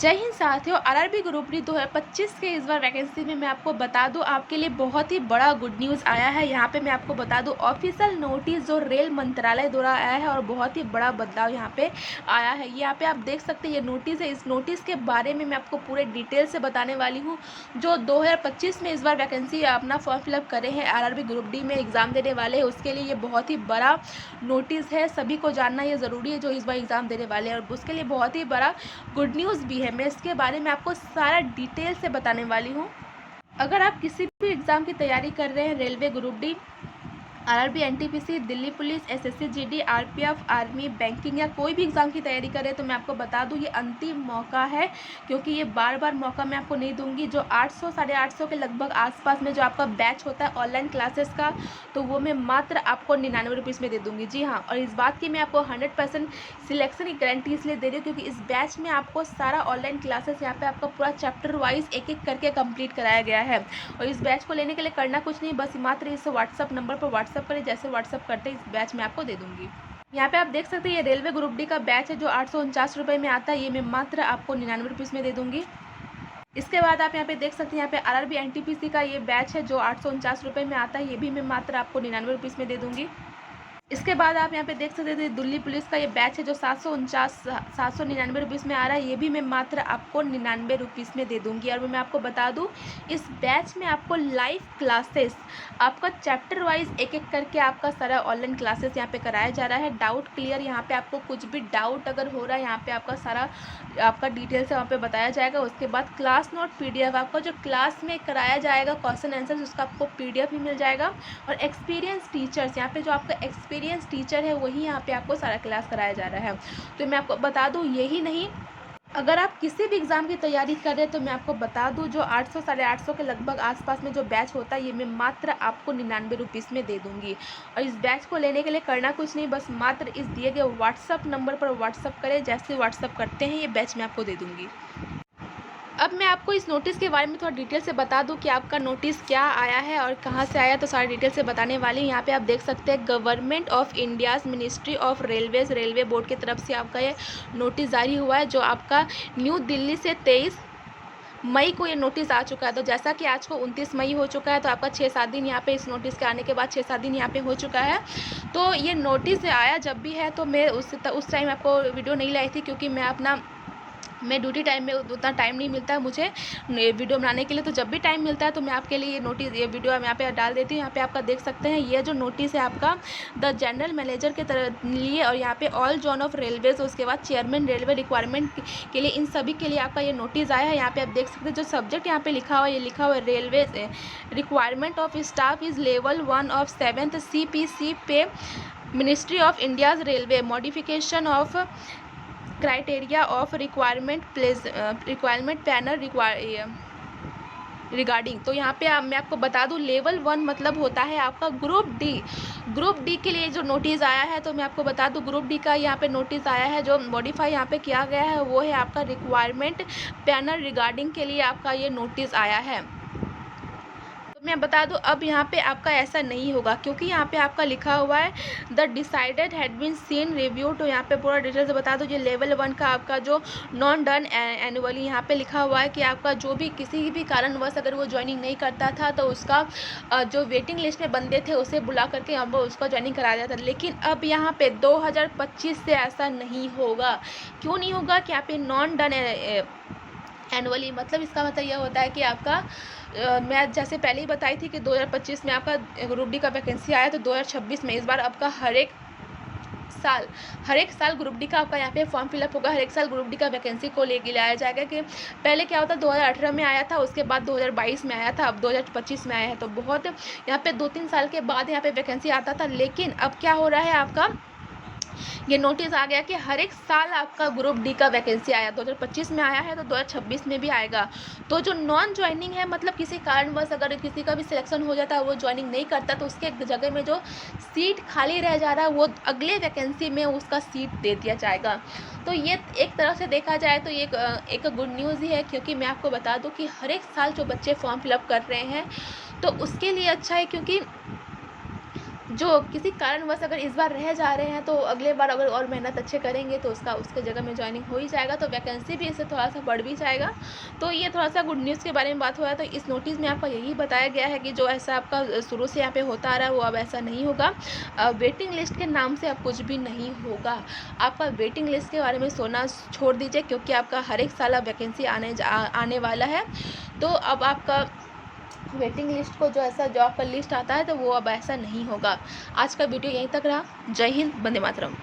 जय हिंद साथियों। RRB group D 2025 के इस बार वैकेंसी में मैं आपको बता दूं, आपके लिए बहुत ही बड़ा गुड न्यूज़ आया है। यहाँ पे मैं आपको बता दूं ऑफिशियल नोटिस जो रेल मंत्रालय द्वारा आया है और बहुत ही बड़ा बदलाव यहाँ पे आया है। यहाँ पे आप देख सकते हैं ये नोटिस है। इस नोटिस के बारे में मैं आपको पूरे डिटेल से बताने वाली हूँ। जो 2025 में इस बार वैकेंसी अपना फॉर्म फिलअप करे हैं आरआरबी ग्रुप डी में एग्ज़ाम देने वाले हैं, उसके लिए ये बहुत ही बड़ा नोटिस है। सभी को जानना ये ज़रूरी है जो इस बार एग्ज़ाम देने वाले हैं, और उसके लिए बहुत ही बड़ा गुड न्यूज़ भी है। मैं इसके बारे में आपको सारा डिटेल से बताने वाली हूँ। अगर आप किसी भी एग्ज़ाम की तैयारी कर रहे हैं, railway group D, RRB, NTPC, Delhi police, SSC GD, RPF, army, banking या कोई भी एग्ज़ाम की तैयारी करें तो मैं आपको बता दूं ये अंतिम मौका है, क्योंकि ये बार बार मौका मैं आपको नहीं दूंगी। जो 800 साढ़े 800 के लगभग आसपास में जो आपका बैच होता है ऑनलाइन क्लासेस का, तो वो मैं मात्र आपको 99 रुपीज़ में दे दूँगी। जी हाँ, और इस बात की मैं आपको 100% सिलेक्शन की गारंटी इसलिए दे रही हूँ क्योंकि इस बैच में आपको सारा ऑनलाइन क्लासेस यहाँ पर आपका पूरा चैप्टर वाइज एक एक करके कम्प्लीट कराया गया है। और इस बैच को लेने के लिए करना कुछ नहीं, बस मात्र इस व्हाट्सअप नंबर पर व्हाट्सअप करें। जैसे व्हाट्सअप करते इस बैच में आपको दे दूंगी। यहाँ पे आप देख सकते हैं ये रेलवे ग्रुप डी का बैच है जो 849 रुपये में आता है, ये मैं मात्र आपको 99 रुपीज़ में दे दूंगी। इसके बाद आप यहाँ पे देख सकते हैं यहाँ पे आरआरबी एनटीपीसी का ये बैच है जो 849 रुपये में आता है, ये भी मैं मात्र आपको 99 रुपीज़ में दे दूंगी। इसके बाद आप यहाँ पे देख सकते थे दिल्ली पुलिस का ये बैच है जो 799 रुपीज़ में आ रहा है, ये भी मैं मात्र आपको 99 रुपीज़ में दे दूंगी। और मैं आपको बता दूं इस बैच में आपको लाइव क्लासेस आपका चैप्टर वाइज एक एक करके आपका सारा ऑनलाइन क्लासेस यहाँ पे कराया जा रहा है। डाउट क्लियर, यहाँ पे आपको कुछ भी डाउट अगर हो रहा है यहाँ पे आपका सारा आपका डिटेल से वहाँ पे बताया जाएगा। उसके बाद क्लास नोट PDF आपका जो क्लास में कराया जाएगा क्वेश्चन आंसर उसका आपको PDF भी मिल जाएगा। और एक्सपीरियंस टीचर्स यहाँ पे जो आपका एक्सपीरियंस टीचर है वही यहाँ पे आपको सारा क्लास कराया जा रहा है। तो मैं आपको बता दूँ यही नहीं, अगर आप किसी भी एग्ज़ाम की तैयारी कर रहे हैं तो मैं आपको बता दूं जो 800 साढ़े 800 के लगभग आसपास में जो बैच होता है ये मैं मात्र आपको 99 रुपीज़ में दे दूंगी। और इस बैच को लेने के लिए करना कुछ नहीं, बस मात्र इस दिए गए व्हाट्सअप नंबर पर व्हाट्सअप करें। जैसे व्हाट्सअप करते हैं ये बैच मैं आपको दे दूँगी। अब मैं आपको इस नोटिस के बारे में थोड़ा डिटेल से बता दूं कि आपका नोटिस क्या आया है और कहां से आया, तो सारी डिटेल से बताने वाली हूं। यहाँ पे आप देख सकते हैं government of India's ministry of Railways railway board की तरफ से आपका ये नोटिस जारी हुआ है, जो आपका न्यू दिल्ली से 23 मई को ये नोटिस आ चुका है। तो जैसा कि आज को 29 मई हो चुका है, तो आपका 6-7 दिन यहाँ पे इस नोटिस के आने के बाद 6-7 दिन यहाँ पे हो चुका है। तो ये नोटिस आया जब भी है तो मैं उस टाइम आपको वीडियो नहीं लाई थी, क्योंकि मैं ड्यूटी टाइम में उतना टाइम नहीं मिलता है मुझे वीडियो बनाने के लिए। तो जब भी टाइम मिलता है तो मैं आपके लिए ये वीडियो हम यहाँ पे डाल देती हूँ। यहाँ पे आपका देख सकते हैं ये जो नोटिस है आपका द जनरल मैनेजर के तरह लिए, और यहाँ पे ऑल जोन ऑफ रेलवेज, उसके बाद चेयरमैन रेलवे रिक्वायरमेंट के लिए, इन सभी के लिए आपका ये नोटिस आया है। यहाँ पे आप देख सकते हैं जो सब्जेक्ट यहाँ पे लिखा हुआ है, ये लिखा हुआ है railway requirement of staff is level 1 of 7th CPC पे ministry of India's railway modification of criteria of requirement panel regarding. तो यहाँ पे मैं आपको बता दूँ लेवल 1 मतलब होता है आपका ग्रुप डी के लिए जो नोटिस आया है। तो मैं आपको बता दूँ ग्रुप डी का यहाँ पे नोटिस आया है, जो मॉडिफाई यहाँ पे किया गया है वो है आपका रिक्वायरमेंट पैनल रिगार्डिंग के लिए आपका ये नोटिस आया है। मैं बता दूं अब यहाँ पे आपका ऐसा नहीं होगा, क्योंकि यहाँ पे आपका लिखा हुआ है the decided had been seen review. तो यहाँ पे पूरा डिटेल से बता दूं ये लेवल 1 का आपका जो नॉन डन एनुअली यहाँ पे लिखा हुआ है कि आपका जो भी किसी भी कारणवश अगर वो ज्वाइनिंग नहीं करता था तो उसका जो वेटिंग लिस्ट में बंदे थे उसे बुला करके हम उसका ज्वाइनिंग कराया जाता था। लेकिन अब यहाँ पे 2025 से ऐसा नहीं होगा। क्यों नहीं होगा कि यहाँ पे नॉन डन एनुअली, मतलब इसका मतलब यह होता है कि आपका मैं जैसे पहले ही बताई थी कि 2025 में आपका ग्रुप डी का वैकेंसी आया, तो 2026 में इस बार आपका हर एक साल ग्रुप डी का आपका यहाँ पे फॉर्म फिलअप होगा। हर एक साल ग्रुप डी का वैकेंसी को लेके लाया जाएगा। कि पहले क्या होता 2018 में आया था, उसके बाद 2022 में आया था, अब 2025 में आया है। तो बहुत यहाँ पे 2-3 साल के बाद यहाँ पे वैकेंसी आता था। लेकिन अब क्या हो रहा है आपका ये नोटिस आ गया कि हर एक साल आपका ग्रुप डी का वैकेंसी आया, 2025 में आया है तो 2026 में भी आएगा। तो जो नॉन ज्वाइनिंग है, मतलब किसी कारणवश अगर किसी का भी सिलेक्शन हो जाता है वो ज्वाइनिंग नहीं करता, तो उसके जगह में जो सीट खाली रह जा रहा है वो अगले वैकेंसी में उसका सीट दे दिया जाएगा। तो ये एक तरह से देखा जाए तो ये एक गुड न्यूज़ ही है, क्योंकि मैं आपको बता दूँ कि हर एक साल जो बच्चे फॉर्म फिलअप कर रहे हैं तो उसके लिए अच्छा है, क्योंकि जो किसी कारणवश अगर इस बार रह जा रहे हैं तो अगले बार अगर और मेहनत अच्छे करेंगे तो उसके जगह में जॉइनिंग हो ही जाएगा, तो वैकेंसी भी इससे थोड़ा सा बढ़ भी जाएगा। तो ये थोड़ा सा गुड न्यूज़ के बारे में बात हुआ है। तो इस नोटिस में आपका यही बताया गया है कि जो ऐसा आपका शुरू से यहाँ पे होता आ रहा है वो अब ऐसा नहीं होगा। वेटिंग लिस्ट के नाम से अब कुछ भी नहीं होगा। आपका वेटिंग लिस्ट के बारे में सोचना छोड़ दीजिए, क्योंकि आपका हर एक साल अब वैकेंसी आने वाला है। तो अब आपका वेटिंग लिस्ट को जो ऐसा जॉब का लिस्ट आता है तो वो अब ऐसा नहीं होगा। आज का वीडियो यहीं तक रहा। जय हिंद, वंदे मातरम।